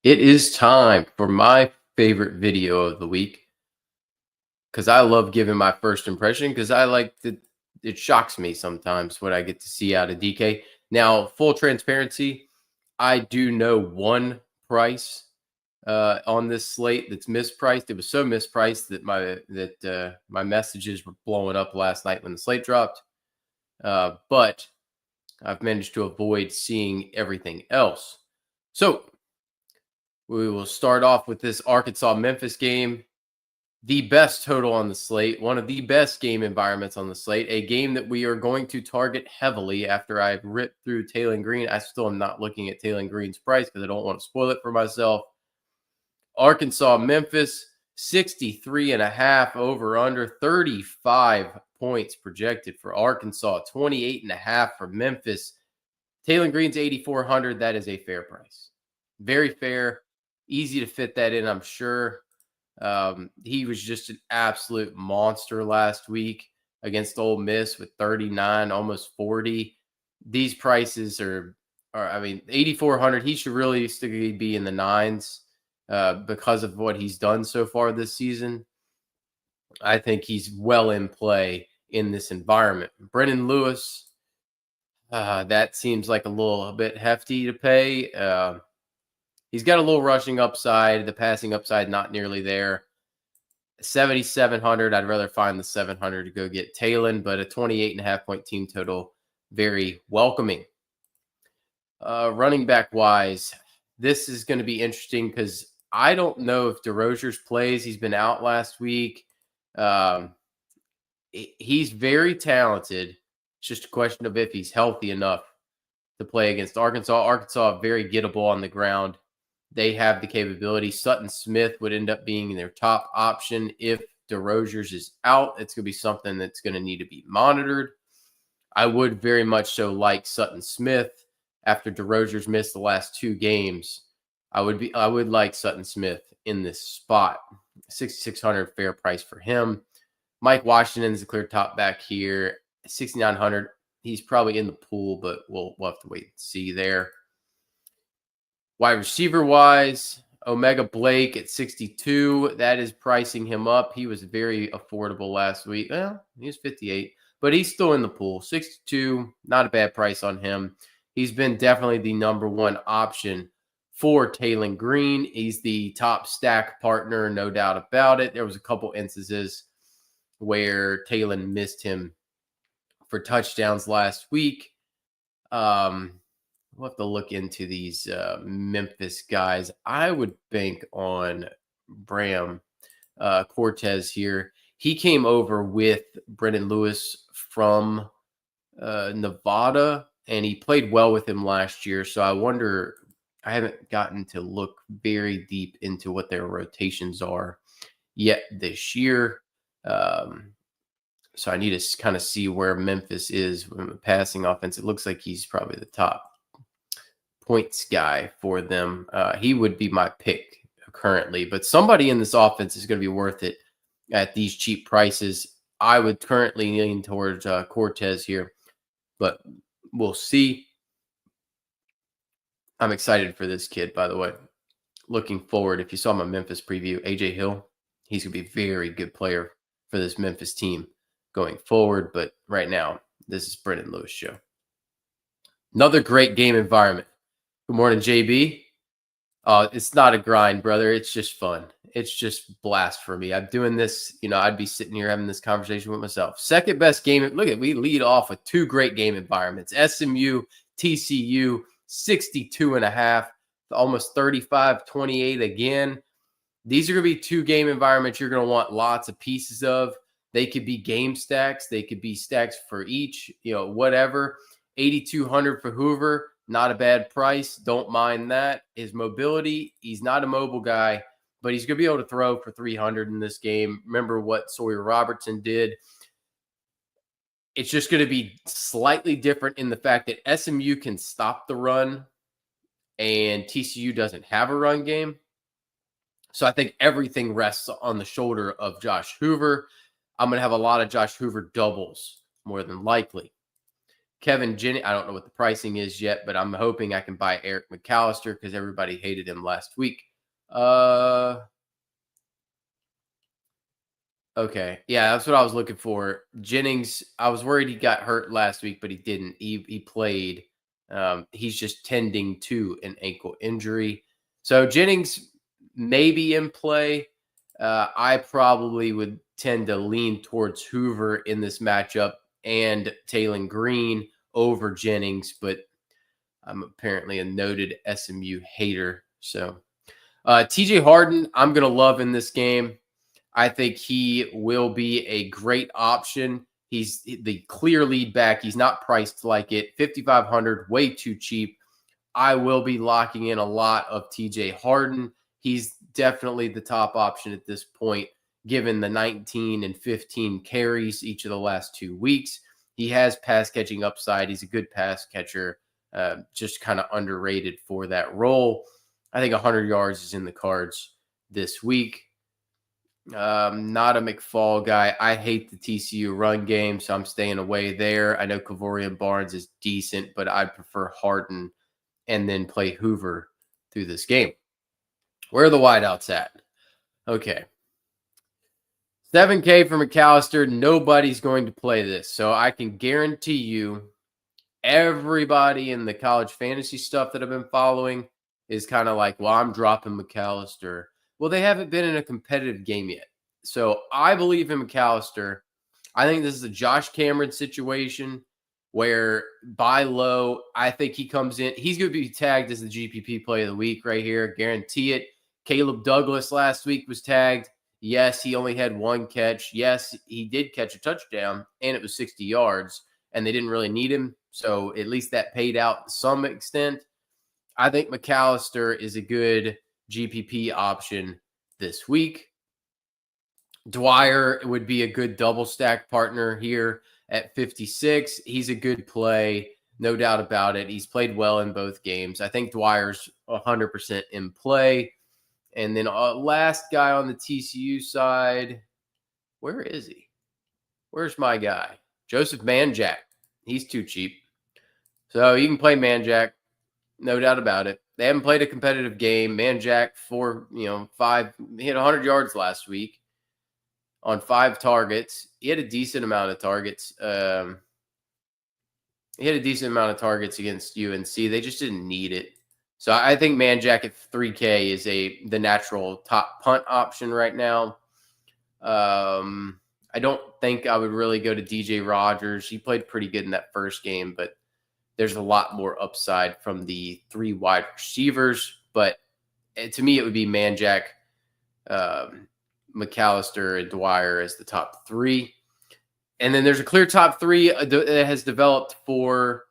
It is time for my favorite video of the week because I love giving my first impression because I like to, it shocks me sometimes what I get to see out of DK. Now, full transparency, I do know one price on this slate that's mispriced. It was so mispriced that my messages were blowing up last night when the slate dropped. But I've managed to avoid seeing everything else. So we will start off with this Arkansas Memphis game. The best total on the slate, one of the best game environments on the slate, a game that we are going to target heavily after I've ripped through Taylor Green. I still am not looking at Taylor Green's price because I don't want to spoil it for myself. Arkansas, Memphis, 63.5 over under, 35 points projected for Arkansas, 28.5 for Memphis. Taylor Green's 8,400. That is a fair price. Very fair. Easy to fit that in, I'm sure. He was just an absolute monster last week against Ole Miss with 39, almost 40. These prices are 8,400. He should realistically be in the nines because of what he's done so far this season. I think he's well in play in this environment. Brennan Lewis, that seems like a little bit hefty to pay. He's got a little rushing upside. The passing upside, not nearly there. 7,700. I'd rather find the 700 to go get Talon, but a 28.5 point team total, very welcoming. Running back wise, this is going to be interesting because I don't know if DeRozier's plays. He's been out last week. He's very talented. It's just a question of if he's healthy enough to play against Arkansas. Arkansas, very gettable on the ground. They have the capability. Sutton Smith would end up being their top option if DeRozier's is out. It's going to be something that's going to need to be monitored. I would very much so like Sutton Smith after DeRozier's missed the last two games. I would like Sutton Smith in this spot. 6,600 fair price for him. Mike Washington is a clear top back here. 6,900. He's probably in the pool, but we'll have to wait and see there. Wide receiver wise, Omega Blake at 62. That is pricing him up. He was very affordable last week. Well, he was 58, but he's still in the pool. 62, not a bad price on him. He's been definitely the number one option for Taylor Green. He's the top stack partner, no doubt about it. There was a couple instances where Taylor missed him for touchdowns last week. We'll have to look into these Memphis guys. I would bank on Bram Cortez here. He came over with Brendan Lewis from Nevada, and he played well with him last year. So I wonder, I haven't gotten to look very deep into what their rotations are yet this year. So I need to kind of see where Memphis is with the passing offense. It looks like he's probably the top points guy for them. He would be my pick currently, but somebody in this offense is going to be worth it at these cheap prices. I would currently lean towards Cortez here, but we'll see. I'm excited for this kid, by the way. Looking forward. If you saw my Memphis preview, AJ Hill, he's going to be a very good player for this Memphis team going forward. But right now, this is Brendan Lewis show. Another great game environment. Good morning, JB. It's not a grind, brother. It's just fun. It's just blast for me. I'm doing this, I'd be sitting here having this conversation with myself. Second best game. Look we lead off with two great game environments. SMU, TCU, 62.5, almost 35, 28 again. These are going to be two game environments you're going to want lots of pieces of. They could be game stacks. They could be stacks for each, whatever. 8,200 for Hoover. Not a bad price. Don't mind that. His mobility, he's not a mobile guy, but he's going to be able to throw for 300 in this game. Remember what Sawyer Robertson did. It's just going to be slightly different in the fact that SMU can stop the run and TCU doesn't have a run game. So I think everything rests on the shoulder of Josh Hoover. I'm going to have a lot of Josh Hoover doubles, more than likely. Kevin Jennings, I don't know what the pricing is yet, but I'm hoping I can buy Eric McAllister because everybody hated him last week. Okay. Yeah, that's what I was looking for. Jennings, I was worried he got hurt last week, but he didn't. He played. He's just tending to an ankle injury. So Jennings may be in play. I probably would tend to lean towards Hoover in this matchup and Taylor Green over Jennings, but I'm apparently a noted SMU hater. So TJ Harden, I'm going to love in this game. I think he will be a great option. He's the clear lead back. He's not priced like it. 5,500, way too cheap. I will be locking in a lot of TJ Harden. He's definitely the top option at this point, given the 19 and 15 carries each of the last 2 weeks. He has pass catching upside. He's a good pass catcher, just kind of underrated for that role. I think 100 yards is in the cards this week. Not a McFall guy. I hate the TCU run game, so I'm staying away there. I know Kavorian Barnes is decent, but I'd prefer Harden and then play Hoover through this game. Where are the wideouts at? Okay. 7K for McAllister. Nobody's going to play this. So I can guarantee you everybody in the college fantasy stuff that I've been following is kind of like, well, I'm dropping McAllister. Well, they haven't been in a competitive game yet. So I believe in McAllister. I think this is a Josh Cameron situation where buy low. I think he comes in. He's going to be tagged as the GPP play of the week right here. Guarantee it. Caleb Douglas last week was tagged. Yes, he only had 1 catch. Yes, he did catch a touchdown, and it was 60 yards, and they didn't really need him. So at least that paid out to some extent. I think McAllister is a good GPP option this week. Dwyer would be a good double stack partner here at 56. He's a good play, no doubt about it. He's played well in both games. I think Dwyer's 100% in play. And then last guy on the TCU side, where is he? Where's my guy? Joseph Manjack. He's too cheap. So you can play Manjack, no doubt about it. They haven't played a competitive game. Manjack, 5, he hit 100 yards last week on 5 targets. He had a decent amount of targets. He had a decent amount of targets against UNC. They just didn't need it. So I think Manjack at 3K is the natural top punt option right now. I don't think I would really go to DJ Rogers. He played pretty good in that first game, but there's a lot more upside from the 3 wide receivers. But to me, it would be Manjack, McAllister, and Dwyer as the top 3. And then there's a clear top 3 that has developed for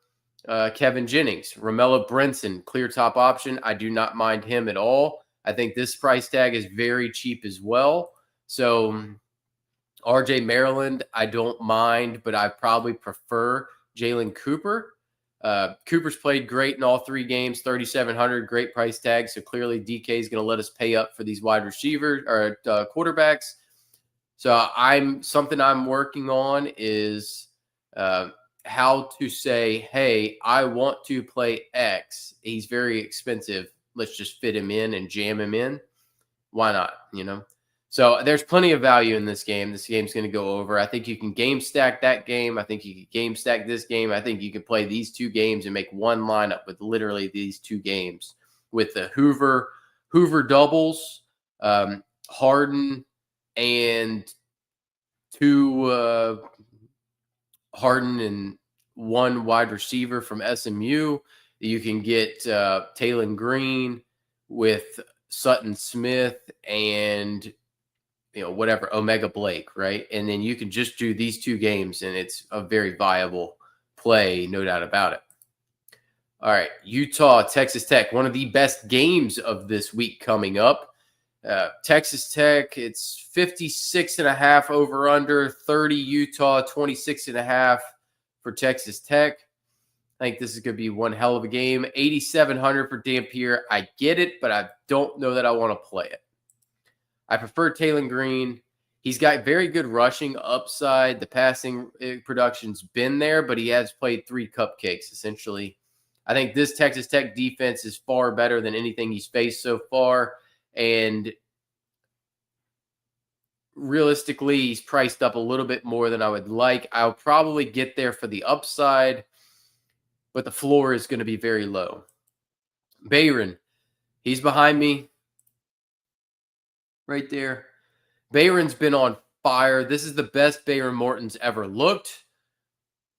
Kevin Jennings. Romello Brinson, clear top option. I do not mind him at all. I think this price tag is very cheap as well. So RJ Maryland, I don't mind, but I probably prefer Jalen Cooper. Cooper's played great in all 3 games, 3,700, great price tag. So clearly DK is going to let us pay up for these wide receivers or quarterbacks. So something I'm working on is how to say, hey, I want to play X. He's very expensive. Let's just fit him in and jam him in. Why not? So there's plenty of value in this game. This game's going to go over. I think you can game stack that game. I think you can game stack this game. I think you can play these 2 games and make one lineup with literally these 2 games with the Hoover doubles, Harden, and 2 Harden and 1 wide receiver from SMU. You can get Taylor Green with Sutton Smith and whatever, Omega Blake, right? And then you can just do these 2 games, and it's a very viable play, no doubt about it. All right, Utah, Texas Tech, one of the best games of this week coming up. Texas Tech, it's 56.5 over under, 30 Utah, 26.5 for Texas Tech. I think this is going to be one hell of a game. 8,700 for Dampier. I get it, but I don't know that I want to play it. I prefer Taylor Green. He's got very good rushing upside. The passing production's been there, but he has played 3 cupcakes, essentially. I think this Texas Tech defense is far better than anything he's faced so far. And realistically, he's priced up a little bit more than I would like. I'll probably get there for the upside, but the floor is going to be very low. Bayron, he's behind me right there. Bayron's been on fire. This is the best Bayron Morton's ever looked.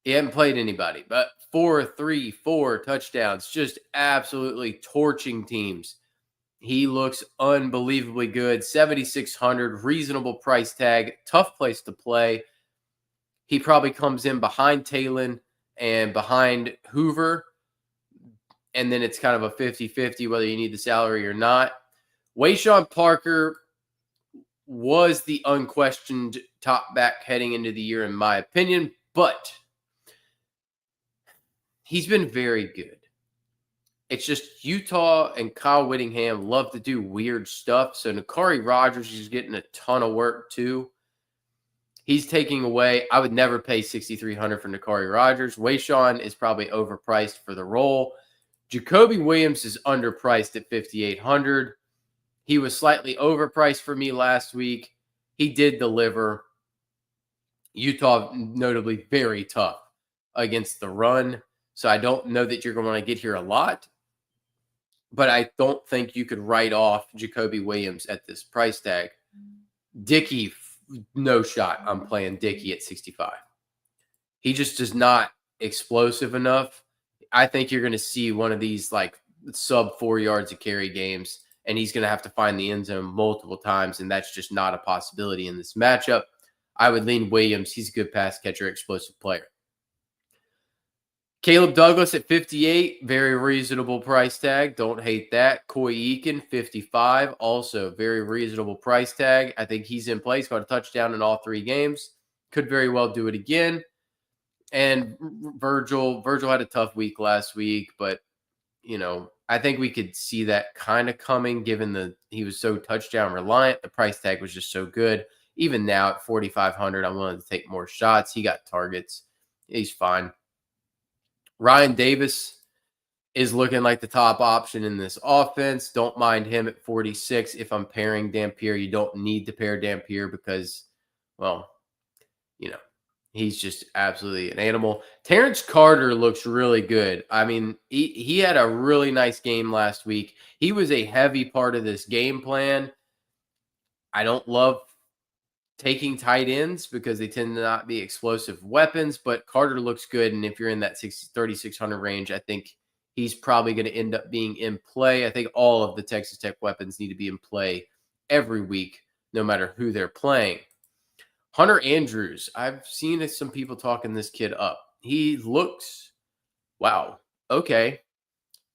He hadn't played anybody, but 4 touchdowns, just absolutely torching teams. He looks unbelievably good. 7,600, reasonable price tag, tough place to play. He probably comes in behind Talon and behind Hoover, and then it's kind of a 50-50 whether you need the salary or not. Wayshawn Parker was the unquestioned top back heading into the year, in my opinion, but he's been very good. It's just Utah and Kyle Whittingham love to do weird stuff. So Nakari Rogers is getting a ton of work too. He's taking away. I would never pay $6,300 for Nakari Rogers. Wayshawn is probably overpriced for the role. Jacoby Williams is underpriced at $5,800. He was slightly overpriced for me last week. He did deliver. Utah, notably, very tough against the run. So I don't know that you're going to want to get here a lot. But I don't think you could write off Jacoby Williams at this price tag. Dickey, no shot. I'm playing Dickey at 65. He just is not explosive enough. I think you're going to see one of these like sub 4 yards of carry games, and he's going to have to find the end zone multiple times, and that's just not a possibility in this matchup. I would lean Williams. He's a good pass catcher, explosive player. Caleb Douglas at 58, very reasonable price tag. Don't hate that. Coy Eakin, 55, also very reasonable price tag. I think he's in place. Got a touchdown in all 3 games. Could very well do it again. And Virgil had a tough week last week, but I think we could see that kind of coming given he was so touchdown reliant. The price tag was just so good. Even now at 4,500, I'm willing to take more shots. He got targets. He's fine. Ryan Davis is looking like the top option in this offense. Don't mind him at 46. If I'm pairing Dampier, you don't need to pair Dampier because, well, he's just absolutely an animal. Terrence Carter looks really good. I mean, he had a really nice game last week. He was a heavy part of this game plan. I don't love taking tight ends because they tend to not be explosive weapons, but Carter looks good. And if you're in that 3,600 range, I think he's probably going to end up being in play. I think all of the Texas Tech weapons need to be in play every week, no matter who they're playing. Hunter Andrews, I've seen some people talking this kid up. He looks, wow, okay.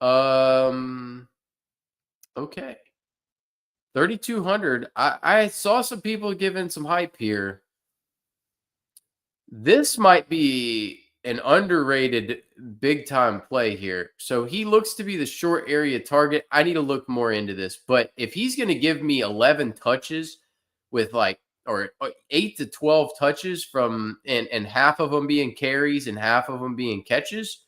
Okay. 3,200. I saw some people giving some hype here. This might be an underrated big-time play here. So he looks to be the short area target. I need to look more into this. But if he's going to give me 11 touches with or 8 to 12 touches and half of them being carries and half of them being catches,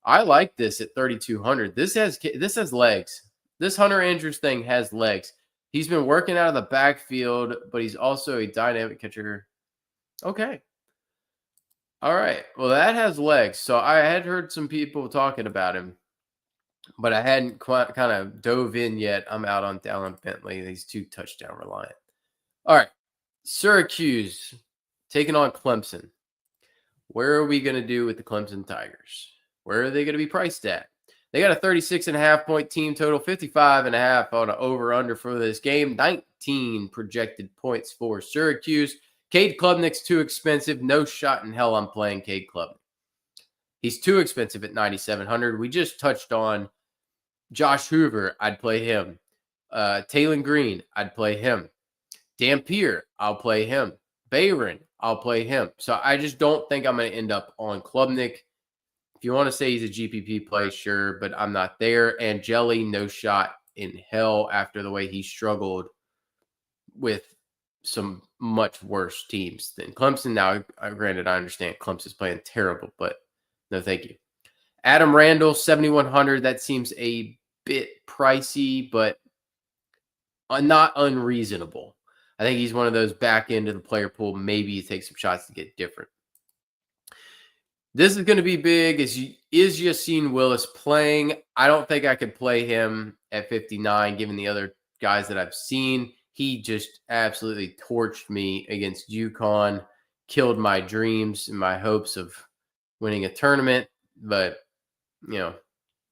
I like this at 3,200. This has legs. This Hunter Andrews thing has legs. He's been working out of the backfield, but he's also a dynamic catcher. Okay. All right. Well, that has legs. So I had heard some people talking about him, but I hadn't quite kind of dove in yet. I'm out on Dallin Bentley. He's 2 touchdown reliant. All right. Syracuse taking on Clemson. Where are we going to do with the Clemson Tigers? Where are they going to be priced at? They got a 36.5 point team total, 55.5 on an over-under for this game, 19 projected points for Syracuse. Cade Klubnik's too expensive. No shot in hell I'm playing Cade Klubnik. He's too expensive at 9,700. We just touched on Josh Hoover. I'd play him. Taylon Green. I'd play him. Dampier. I'll play him. Bayron. I'll play him. So I just don't think I'm going to end up on Klubnik. If you want to say he's a GPP play, sure, but I'm not there. And Jelly, no shot in hell after the way he struggled with some much worse teams than Clemson. Now, granted, I understand Clemson's playing terrible, but no, thank you. Adam Randall, 7,100. That seems a bit pricey, but not unreasonable. I think he's one of those back end of the player pool. Maybe you take some shots to get different. This is going to be big. Is Yassine Willis playing? I don't think I could play him at 59, given the other guys that I've seen. He just absolutely torched me against UConn, killed my dreams and my hopes of winning a tournament. But, you know,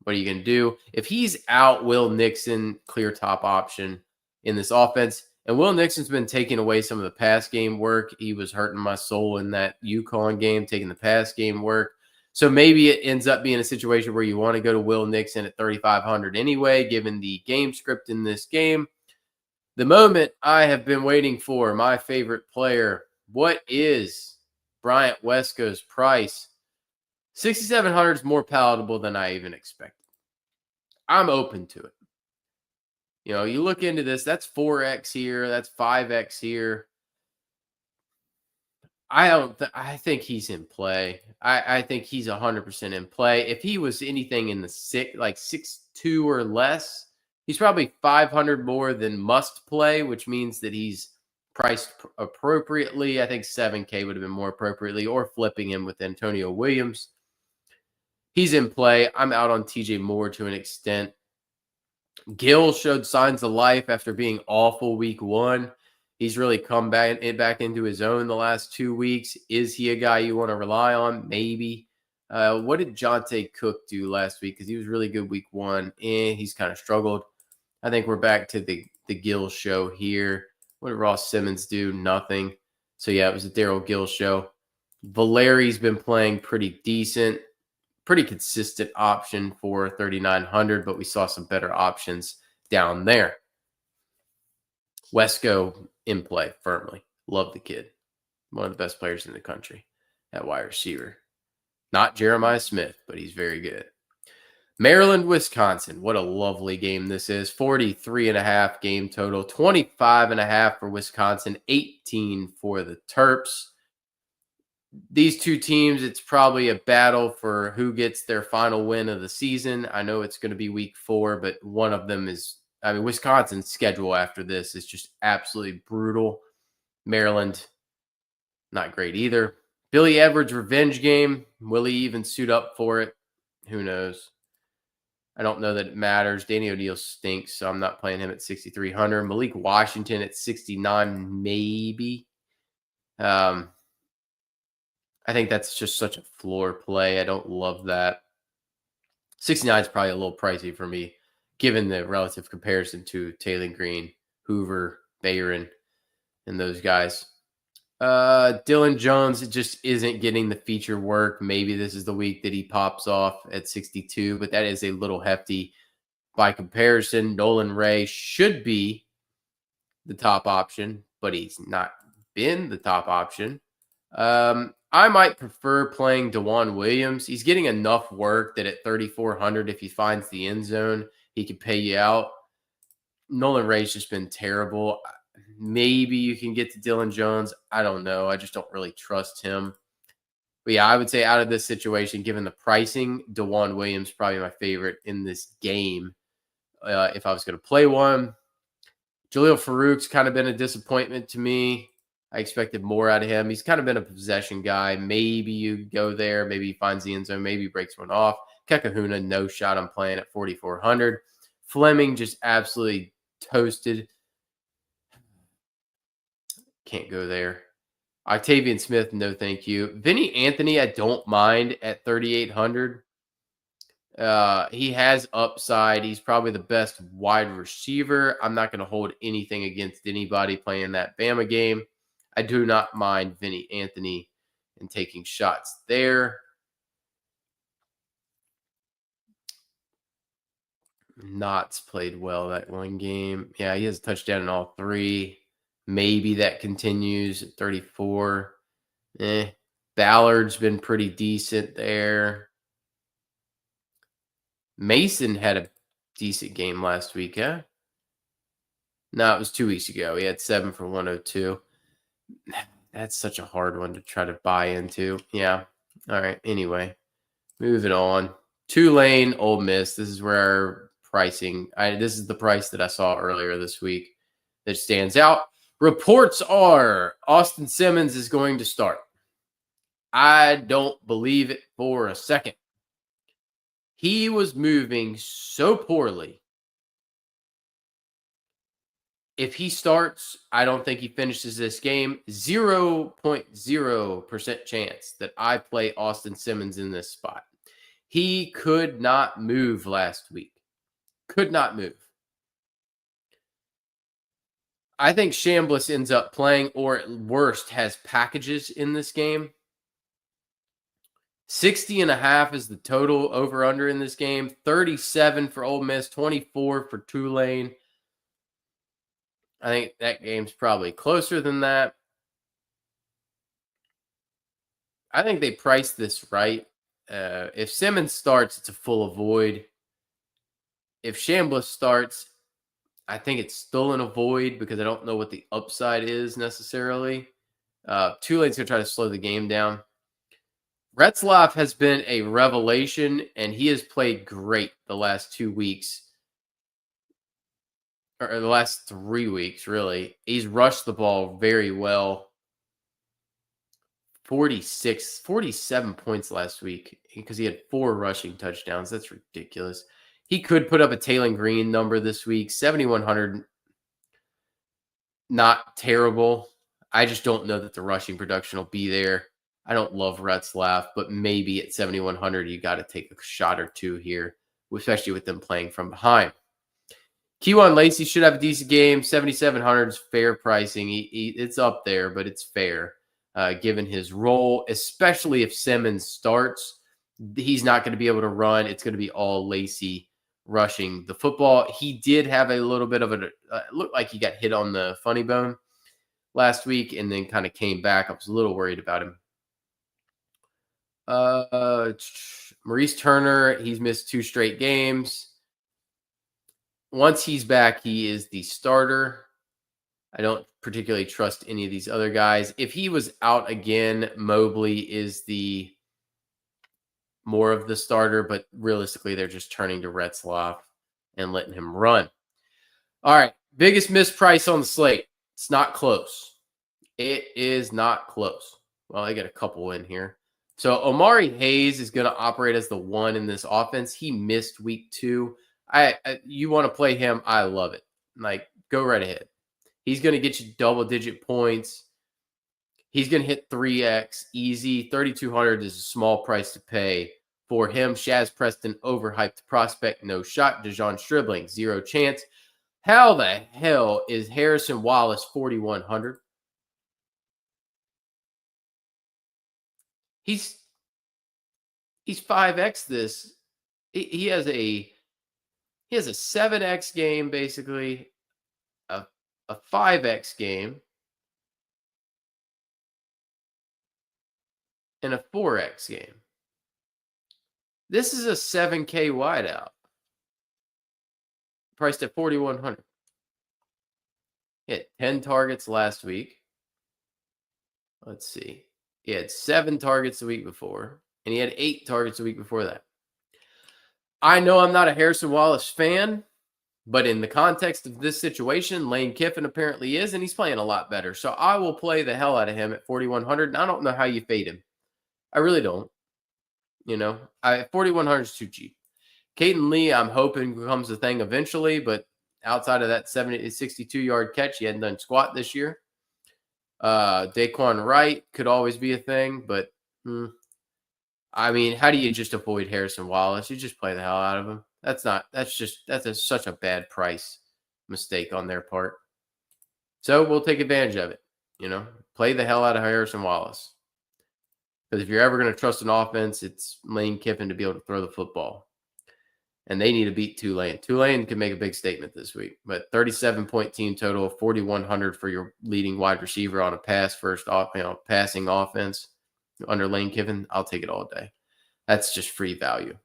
what are you going to do? If he's out, Will Nixon, clear top option in this offense. And Will Nixon's been taking away some of the pass game work. He was hurting my soul in that UConn game, taking the pass game work. So maybe it ends up being a situation where you want to go to Will Nixon at 3,500 anyway, given the game script in this game. The moment I have been waiting for, my favorite player. What is Bryant Wesco's price? 6,700 is more palatable than I even expected. I'm open to it. You know, you look into this, that's 4x here, that's 5x here. I think he's in play. I think he's 100% in play. If he was anything in the 6'2" or less, he's probably 500 more than must play, which means that he's priced appropriately. I think 7K would have been more appropriately, or flipping him with Antonio Williams. He's in play. I'm out on TJ Moore to an extent. Gill showed signs of life after being awful week one. He's really come back into his own the last 2 weeks. Is he a guy you want to rely on? Maybe. What did Jonte Cook do last week? Because he was really good week one, and he's kind of struggled. I think we're back to the Gill show here. What did Ross Simmons do? Nothing. So, yeah, it was a Daryl Gill show. Valeri's been playing pretty decent. Pretty consistent option for 3,900, but we saw some better options down there. Wesco in play firmly. Love the kid. One of the best players in the country at wide receiver. Not Jeremiah Smith, but he's very good. Maryland, Wisconsin. What a lovely game this is. 43.5 game total. 25.5 for Wisconsin. 18 for the Terps. These two teams, it's probably a battle for who gets their final win of the season. I know it's going to be week 4, but one of them is, Wisconsin's schedule after this is just absolutely brutal. Maryland, not great either. Billy Edwards' revenge game. Will he even suit up for it? Who knows? I don't know that it matters. Danny O'Neal stinks, so I'm not playing him at 6,300. Malik Washington at 69, maybe. I think that's just such a floor play. I don't love that. 69 is probably a little pricey for me, given the relative comparison to Taylor Green, Hoover, Bayron, and those guys. Dylan Jones just isn't getting the feature work. Maybe this is the week that he pops off at 62, but that is a little hefty by comparison. Nolan Ray should be the top option, but he's not been the top option. I might prefer playing DeJuan Williams. He's getting enough work that at 3,400, if he finds the end zone, he could pay you out. Nolan Ray's just been terrible. Maybe you can get to Dylan Jones. I don't know. I just don't really trust him. But yeah, I would say out of this situation, given the pricing, DeJuan Williams probably my favorite in this game. If I was going to play one, Jaleel Farouk's kind of been a disappointment to me. I expected more out of him. He's kind of been a possession guy. Maybe you go there. Maybe he finds the end zone. Maybe he breaks one off. Kekahuna, no shot. I'm playing at 4,400. Fleming just absolutely toasted. Can't go there. Octavian Smith, no thank you. Vinny Anthony, I don't mind at 3,800. He has upside. He's probably the best wide receiver. I'm not going to hold anything against anybody playing that Bama game. I do not mind Vinny Anthony and taking shots there. Knott's played well that one game. Yeah, he has a touchdown in all 3. Maybe that continues at 34. Ballard's been pretty decent there. Mason had a decent game last week, huh? No, it was 2 weeks ago. He had 7 for 102. That's such a hard one to try to buy into. Yeah. All right. Anyway, moving on. Tulane, Ole Miss. This is where our pricing. This is the price that I saw earlier this week that stands out. Reports are Austin Simmons is going to start. I don't believe it for a second. He was moving so poorly. If he starts, I don't think he finishes this game. 0.0% chance that I play Austin Simmons in this spot. He could not move last week. Could not move. I think Chambliss ends up playing, or at worst has packages in this game. 60.5 is the total over under in this game. 37 for Ole Miss, 24 for Tulane. I think that game's probably closer than that. I think they priced this right. If Simmons starts, it's a full avoid. If Chambliss starts, I think it's still an avoid because I don't know what the upside is necessarily. Tulane's going to try to slow the game down. Retzlaff has been a revelation, and he has played great the last 2 weeks. Or the last 3 weeks, really. He's rushed the ball very well. 47 points last week because he had 4 rushing touchdowns. That's ridiculous. He could put up a Taylor Green number this week. 7,100, not terrible. I just don't know that the rushing production will be there. I don't love Retzlaff, but maybe at 7,100, you got to take a shot or two here, especially with them playing from behind. Kewan Lacey should have a decent game. 7,700 is fair pricing. It's up there, but it's fair given his role, especially if Simmons starts. He's not going to be able to run. It's going to be all Lacey rushing the football. He did have a little bit of looked like he got hit on the funny bone last week and then kind of came back. I was a little worried about him. Maurice Turner, he's missed 2 straight games. Once he's back, he is the starter. I don't particularly trust any of these other guys. If he was out again, Mobley is the more of the starter, but realistically, they're just turning to Retzlaff and letting him run. All right, biggest misprice on the slate. It's not close. It is not close. Well, I get a couple in here. So Omari Hayes is going to operate as the 1 in this offense. He missed week 2. You want to play him? I love it. Like, go right ahead. He's going to get you double-digit points. He's going to hit 3x easy. 3,200 is a small price to pay for him. Shaz Preston, overhyped prospect, no shot. Dejon Stribling, 0 chance. How the hell is Harrison Wallace 4,100? He's 5x this. He has a 7x game, basically, a 5x game, and a 4x game. This is a 7K wideout, priced at 4,100. He had 10 targets last week. Let's see. He had 7 targets the week before, and he had 8 targets the week before that. I know I'm not a Harrison Wallace fan, but in the context of this situation, Lane Kiffin apparently is, and he's playing a lot better. So I will play the hell out of him at 4,100. And I don't know how you fade him. I really don't. 4,100 is too cheap. Caden Lee, I'm hoping becomes a thing eventually, but outside of that 62-yard catch, he hadn't done squat this year. Daquan Wright could always be a thing, but I mean, how do you just avoid Harrison Wallace? You just play the hell out of him. That's such a bad price mistake on their part. So we'll take advantage of it. Play the hell out of Harrison Wallace. Because if you're ever going to trust an offense, it's Lane Kiffin to be able to throw the football. And they need to beat Tulane. Tulane can make a big statement this week. But 37-point team total, 4,100 for your leading wide receiver on a passing offense under Lane Kiffin. I'll take it all day. That's just free value.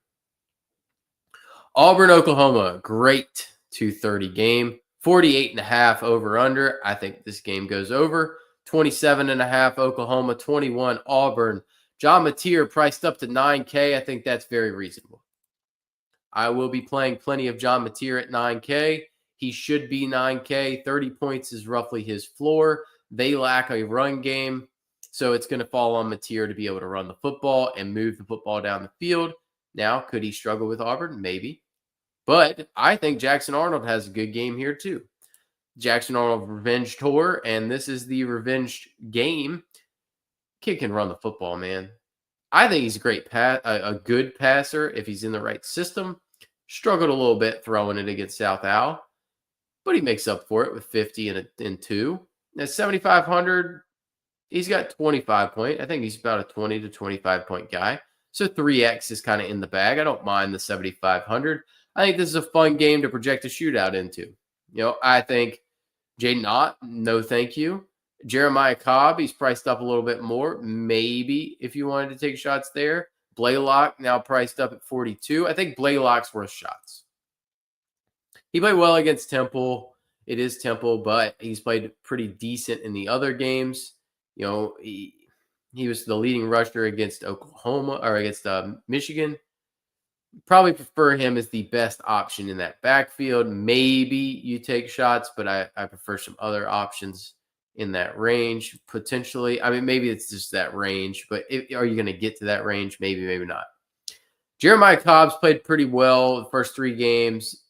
Auburn, Oklahoma, great 2:30 game. 48.5 over under. I think this game goes over. 27.5 Oklahoma, 21 Auburn. John Mateer priced up to 9K. I think that's very reasonable. I will be playing plenty of John Mateer at 9K. He should be 9K. 30 points is roughly his floor. They lack a run game, so it's going to fall on Mateer to be able to run the football and move the football down the field. Now, could he struggle with Auburn? Maybe. But I think Jackson Arnold has a good game here too. Jackson Arnold revenge tour, and this is the revenge game. Kid can run the football, man. I think he's a good passer if he's in the right system. Struggled a little bit throwing it against South Al, but he makes up for it with 50 and 2. At 7,500, he's got 25 point. I think he's about a 20 to 25 point guy. So 3X is kind of in the bag. I don't mind the 7,500. I think this is a fun game to project a shootout into. I think Jaden Ott, no thank you. Jeremiah Cobb, he's priced up a little bit more. Maybe if you wanted to take shots there. Blaylock now priced up at 42. I think Blaylock's worth shots. He played well against Temple. It is Temple, but he's played pretty decent in the other games. He was the leading rusher against Oklahoma or against Michigan. Probably prefer him as the best option in that backfield. Maybe you take shots, but I prefer some other options in that range, potentially. I mean, maybe it's just that range, but are you going to get to that range? Maybe, maybe not. Jeremiah Cobb's played pretty well the first 3 games.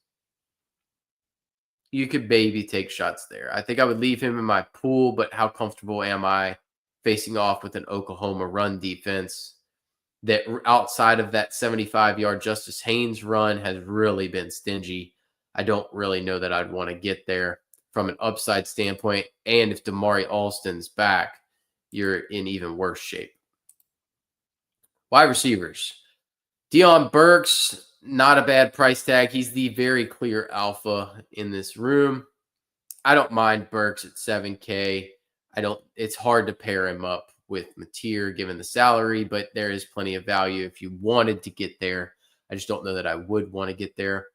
You could maybe take shots there. I think I would leave him in my pool, but how comfortable am I facing off with an Oklahoma run defense that outside of that 75-yard Justice Haynes run has really been stingy? I don't really know that I'd want to get there from an upside standpoint. And if Damari Alston's back, you're in even worse shape. Wide receivers. Deion Burks, not a bad price tag. He's the very clear alpha in this room. I don't mind Burks at 7K. It's hard to pair him up with Mateer given the salary, but there is plenty of value if you wanted to get there. I just don't know that I would want to get there.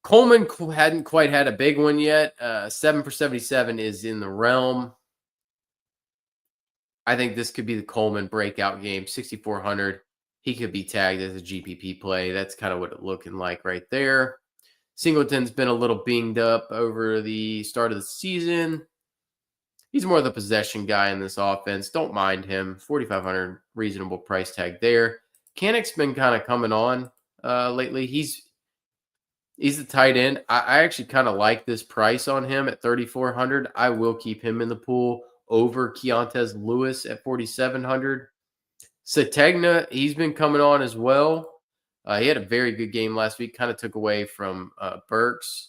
Coleman hadn't quite had a big one yet. 7 for 77 is in the realm. I think this could be the Coleman breakout game. 6,400. He could be tagged as a GPP play. That's kind of what it's looking like right there. Singleton's been a little binged up over the start of the season. He's more the possession guy in this offense. Don't mind him. 4,500, reasonable price tag there. Canick's been kind of coming on lately. He's the tight end. I actually kind of like this price on him at 3,400. I will keep him in the pool over Keontez Lewis at 4,700. Sategna, he's been coming on as well. He had a very good game last week, kind of took away from Burks.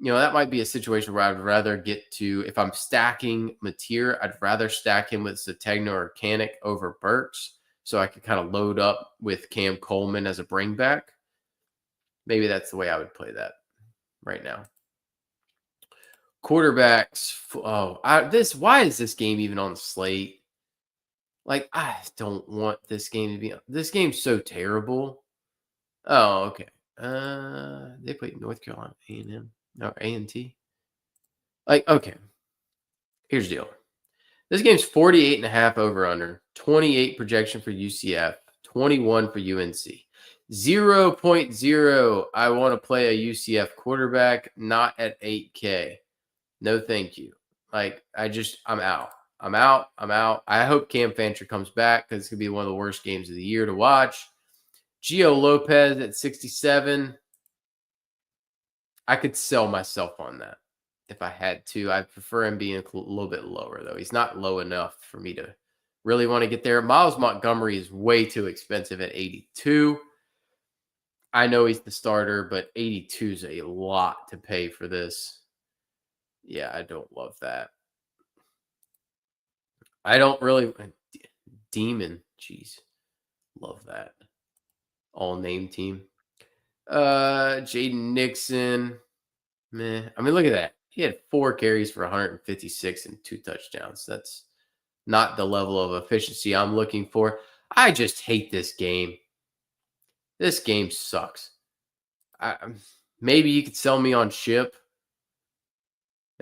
That might be a situation where I'd rather get to, if I'm stacking Mateer, I'd rather stack him with Sategna or Canick over Burks so I could kind of load up with Cam Coleman as a bring back. Maybe that's the way I would play that right now. Quarterbacks. Why is this game even on the slate? Like, I don't want this game to be. This game's so terrible. Oh, okay. They played North Carolina A&M or A&T. Like, okay. Here's the deal. This game's 48.5 over under, 28 projection for UCF, 21 for UNC. 0.0. I want to play a UCF quarterback, not at 8K. No, thank you. Like, I'm out. I'm out. I hope Cam Fancher comes back because it's going to be one of the worst games of the year to watch. Gio Lopez at 67. I could sell myself on that if I had to. I prefer him being a little bit lower, though. He's not low enough for me to really want to get there. Miles Montgomery is way too expensive at 82. I know he's the starter, but 82 is a lot to pay for this. Yeah, I don't love that. I don't really. Demon. Jeez. Love that. All name team. Jaden Nixon. Meh. I mean, look at that. He had 4 carries for 156 and 2 touchdowns. That's not the level of efficiency I'm looking for. I just hate this game. This game sucks. Maybe you could sell me on Ship.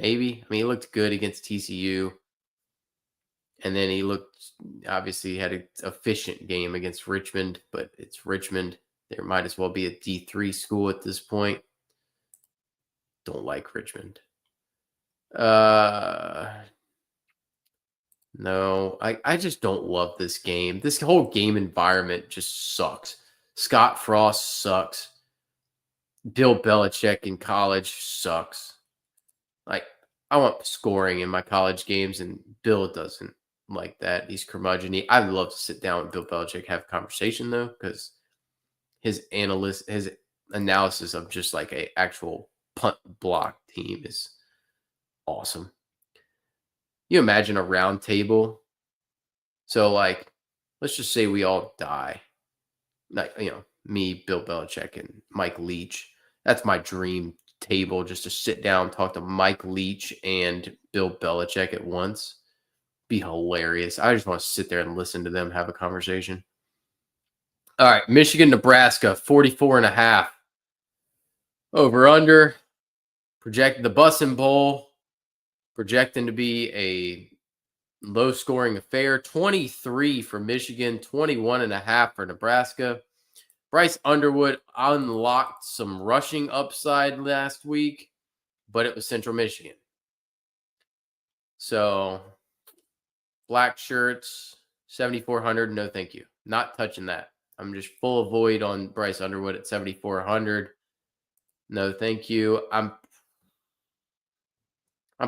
maybe. I mean, he looked good against TCU. And then he looked, obviously, had an efficient game against Richmond, but it's Richmond. There might as well be a D3 school at this point. Don't like Richmond. No, I just don't love this game. This whole game environment just sucks. Scott Frost sucks. Bill Belichick in college sucks. Like, I want scoring in my college games, and Bill doesn't like that. He's curmudgeon. I'd love to sit down with Bill Belichick, have a conversation though, because his analysis of just like a actual punt block team is awesome. You imagine a round table. So, like, let's just say we all die. Like, me, Bill Belichick, and Mike Leach. That's my dream table, just to sit down, talk to Mike Leach and Bill Belichick at once. Be hilarious. I just want to sit there and listen to them have a conversation. All right, Michigan, Nebraska, 44.5. Over under. Project the Bussin' Bowl. Projecting to be a low scoring affair. 23 for Michigan, 21.5 for Nebraska. Bryce Underwood unlocked some rushing upside last week, but it was Central Michigan. So, black shirts, 7,400. No, thank you. Not touching that. I'm just full of void on Bryce Underwood at 7,400. No, thank you. I'm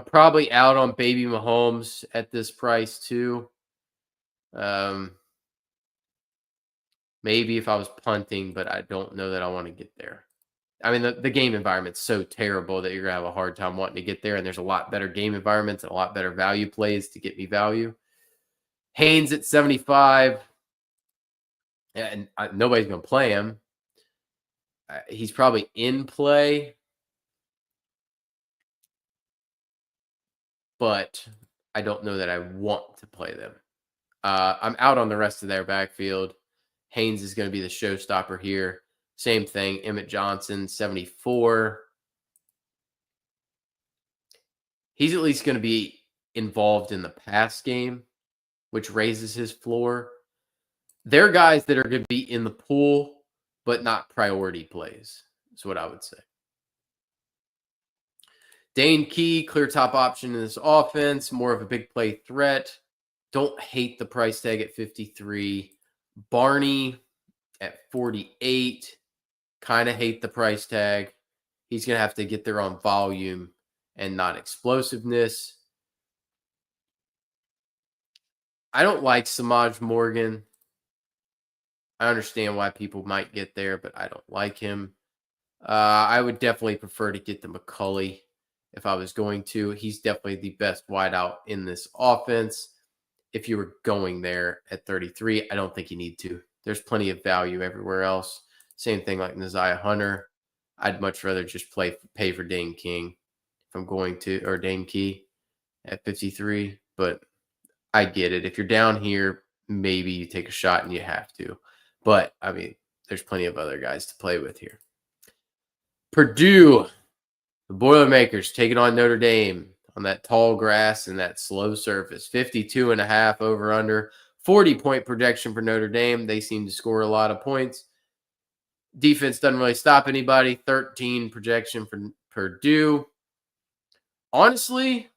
probably out on Baby Mahomes at this price too. Maybe if I was punting, but I don't know that I want to get there. I mean, the game environment's so terrible that you're going to have a hard time wanting to get there. And there's a lot better game environments and a lot better value plays to get me value. Haynes at 75. And nobody's going to play him. He's probably in play. But I don't know that I want to play them. I'm out on the rest of their backfield. Haynes is going to be the showstopper here. Same thing. Emmett Johnson, 74. He's at least going to be involved in the pass game, which raises his floor. They're guys that are going to be in the pool, but not priority plays, is what I would say. Dane Key, clear top option in this offense, more of a big play threat. Don't hate the price tag at 53. Barney at 48. Kind of hate the price tag. He's going to have to get there on volume and not explosiveness. I don't like Samaj Morgan. I understand why people might get there, but I don't like him. I would definitely prefer to get the McCulley if I was going to. He's definitely the best wideout in this offense. If you were going there at 33, I don't think you need to. There's plenty of value everywhere else. Same thing like Neziah Hunter. I'd much rather just pay for Dane King if I'm going to, or Dane Key at 53. But I get it. If you're down here, maybe you take a shot and you have to. But, I mean, there's plenty of other guys to play with here. Purdue, the Boilermakers taking on Notre Dame on that tall grass and that slow surface. 52.5 over under. 40-point projection for Notre Dame. They seem to score a lot of points. Defense doesn't really stop anybody. 13 projection for Purdue. Honestly,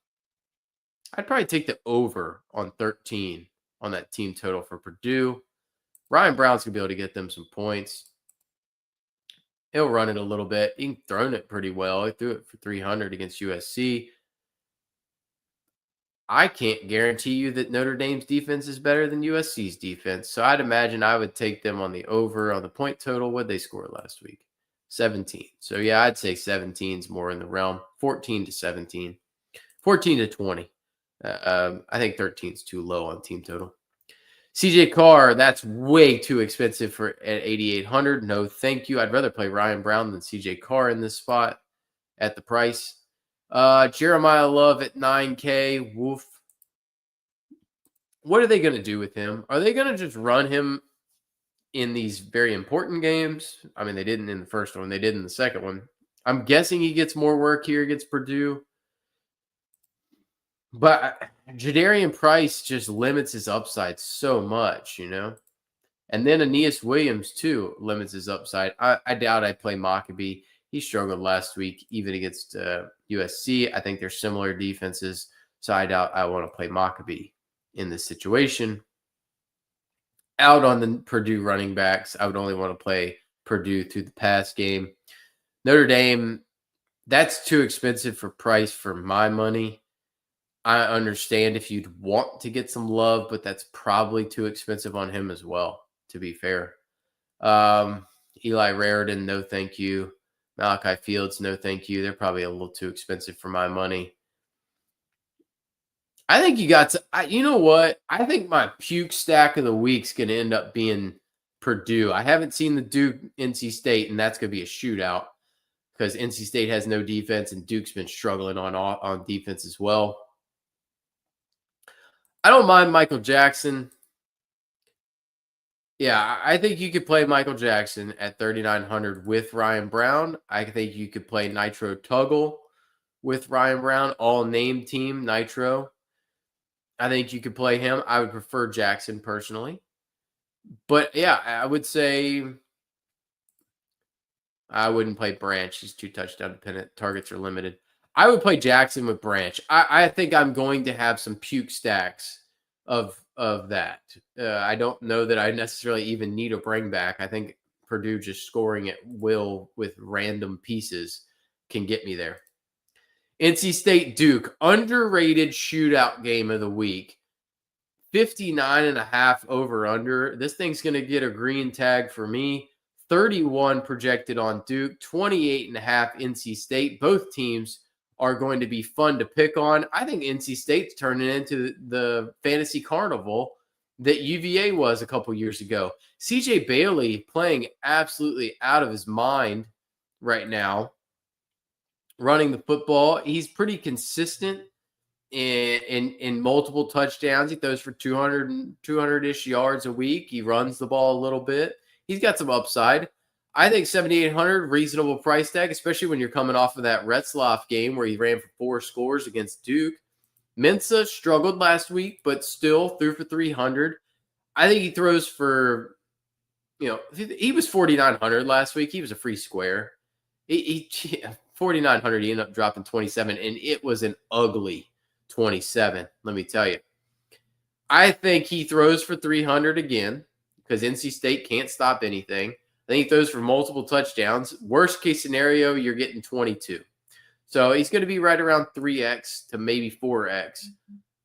I'd probably take the over on 13 on that team total for Purdue. Ryan Brown's going to be able to get them some points. He'll run it a little bit. He's thrown it pretty well. He threw it for 300 against USC. I can't guarantee you that Notre Dame's defense is better than USC's defense. So I'd imagine I would take them on the over on the point total. What'd they score last week? 17. So, yeah, I'd say 17 is more in the realm. 14 to 17. 14 to 20. I think 13 is too low on team total. CJ Carr, that's way too expensive at 8,800. No, thank you. I'd rather play Ryan Brown than CJ Carr in this spot at the price. Jeremiah Love at 9K. Woof. What are they going to do with him? Are they going to just run him in these very important games? I mean, they didn't in the first one. They did in the second one. I'm guessing he gets more work here against Purdue. But Jadarian Price just limits his upside so much, And then Aeneas Williams, too, limits his upside. I doubt I'd play Maccabee. He struggled last week, even against USC. I think they're similar defenses, so I doubt I want to play Maccabee in this situation. Out on the Purdue running backs, I would only want to play Purdue through the pass game. Notre Dame, that's too expensive for Price for my money. I understand if you'd want to get some love, but that's probably too expensive on him as well, to be fair. Eli Raridan, no thank you. Malachi Fields, no thank you. They're probably a little too expensive for my money. I think you got to, you know what? I think my puke stack of the week's going to end up being Purdue. I haven't seen the Duke NC State, and that's going to be a shootout because NC State has no defense, and Duke's been struggling on defense as well. I don't mind Michael Jackson. Yeah, I think you could play Michael Jackson at 3,900 with Ryan Brown. I think you could play Nitro Tuggle with Ryan Brown, all name team Nitro. I think you could play him. I would prefer Jackson personally. But yeah, I would say I wouldn't play Branch. He's too touchdown dependent. Targets are limited. I would play Jackson with Branch. I think I'm going to have some puke stacks of that. I don't know that I necessarily even need a bring back. I think Purdue just scoring at will with random pieces can get me there. NC State Duke, underrated shootout game of the week. 59.5 over under. This thing's going to get a green tag for me. 31 projected on Duke, 28.5 NC State. Both teams are going to be fun to pick on. I think NC State's turning into the fantasy carnival that UVA was a couple years ago. CJ Bailey playing absolutely out of his mind right now, running the football. He's pretty consistent in multiple touchdowns. He throws for 200-ish yards a week. He runs the ball a little bit. He's got some upside. I think 7,800, reasonable price tag, especially when you're coming off of that Retzlaff game where he ran for 4 scores against Duke. Mensa struggled last week, but still threw for 300. I think he throws for, he was 4,900 last week. He was a free square. 4,900, he ended up dropping 27, and it was an ugly 27, let me tell you. I think he throws for 300 again because NC State can't stop anything. I think he throws for multiple touchdowns. Worst case scenario, you're getting 22. So he's going to be right around 3x to maybe 4x.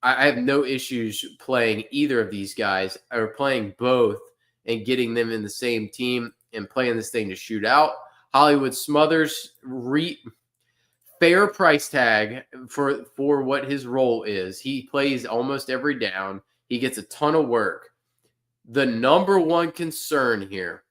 I have no issues playing either of these guys or playing both and getting them in the same team and playing this thing to shoot out. Hollywood Smothers, fair price tag for what his role is. He plays almost every down. He gets a ton of work. The number one concern here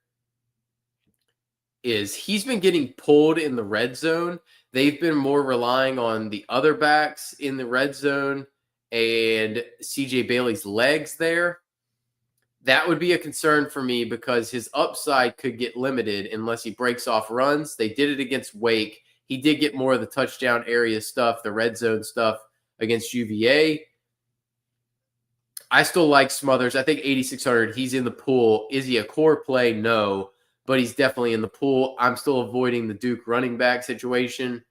is he's been getting pulled in the red zone. They've been more relying on the other backs in the red zone and CJ Bailey's legs there. That would be a concern for me because his upside could get limited unless he breaks off runs. They did it against Wake. He did get more of the touchdown area stuff, the red zone stuff against UVA. I still like Smothers. I think 8,600, he's in the pool. Is he a core play? No, but he's definitely in the pool. I'm still avoiding the Duke running back situation.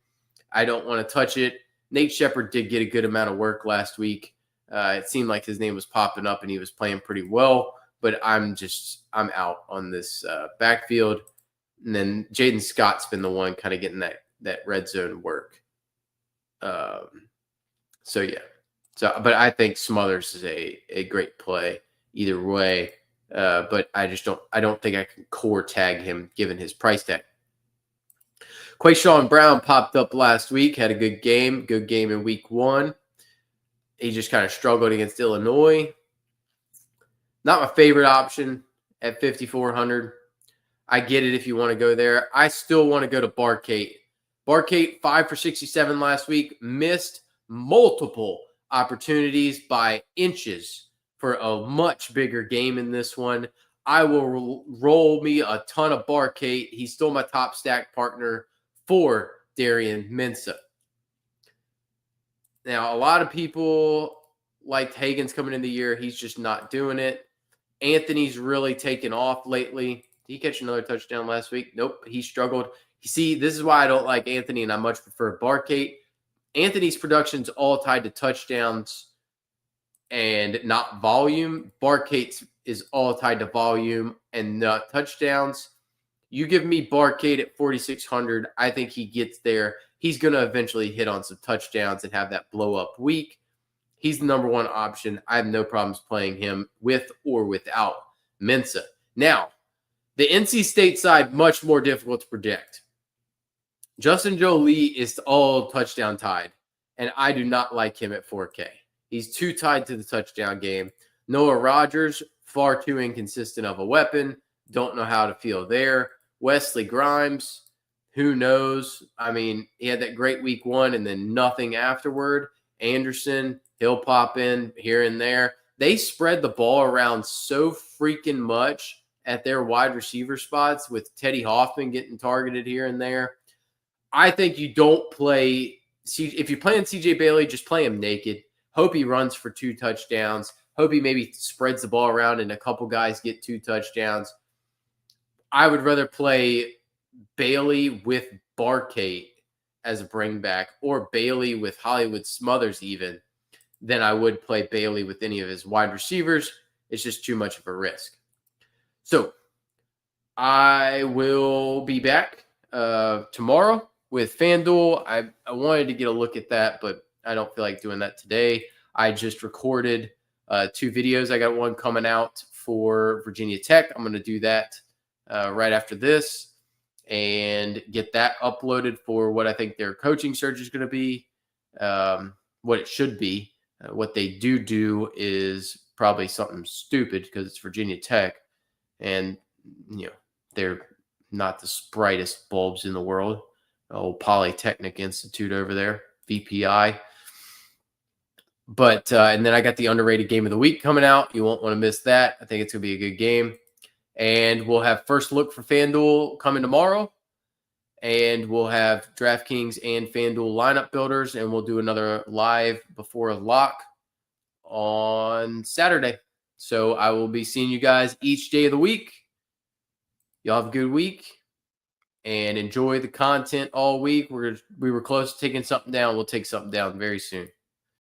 I don't want to touch it. Nate Shepard did get a good amount of work last week. It seemed like his name was popping up and he was playing pretty well, but I'm out on this backfield. And then Jaden Scott's been the one kind of getting that red zone work. So yeah. But I think Smothers is a great play either way. But I don't think I can core tag him given his price tag. Quayshawn Brown popped up last week, had a good game in week 1. He just kind of struggled against Illinois. Not my favorite option at 5,400. I get it if you want to go there. I still want to go to Barcate. Barcate, 5 for 67 last week. Missed multiple opportunities by inches for a much bigger game in this one. I will roll me a ton of Barcate. He's still my top stack partner for Darian Mensah. Now, a lot of people liked Hagen's coming in the year. He's just not doing it. Anthony's really taken off lately. Did he catch another touchdown last week? Nope, he struggled. You see, this is why I don't like Anthony, and I much prefer Barkate. Anthony's production's all tied to touchdowns and not volume. Barkate's is all tied to volume and not touchdowns. You give me Barkate at 4,600. I think he gets there. He's going to eventually hit on some touchdowns and have that blow up week. He's the number one option. I have no problems playing him with or without Mensa. Now, the NC State side, much more difficult to predict. Justin Jolie is all touchdown tied, and I do not like him at 4K. He's too tied to the touchdown game. Noah Rogers, far too inconsistent of a weapon. Don't know how to feel there. Wesley Grimes, who knows? I mean, he had that great week one and then nothing afterward. Anderson, he'll pop in here and there. They spread the ball around so freaking much at their wide receiver spots with Teddy Hoffman getting targeted here and there. I think you don't play – if you're playing CJ Bailey, just play him naked. Hope he runs for 2 touchdowns. Hope he maybe spreads the ball around and a couple guys get 2 touchdowns. I would rather play Bailey with Barkate as a bring back or Bailey with Hollywood Smothers even than I would play Bailey with any of his wide receivers. It's just too much of a risk. So I will be back tomorrow with FanDuel. I wanted to get a look at that, but I don't feel like doing that today. I just recorded 2 videos. I got one coming out for Virginia Tech. I'm going to do that right after this and get that uploaded for what I think their coaching search is going to be, what it should be. What they do is probably something stupid because it's Virginia Tech, and they're not the brightest bulbs in the world. Old Polytechnic Institute over there, VPI. But and then I got the underrated game of the week coming out. You won't want to miss that. I think it's going to be a good game. And we'll have first look for FanDuel coming tomorrow. And we'll have DraftKings and FanDuel lineup builders. And we'll do another live before a lock on Saturday. So I will be seeing you guys each day of the week. Y'all have a good week. And enjoy the content all week. We were close to taking something down. We'll take something down very soon.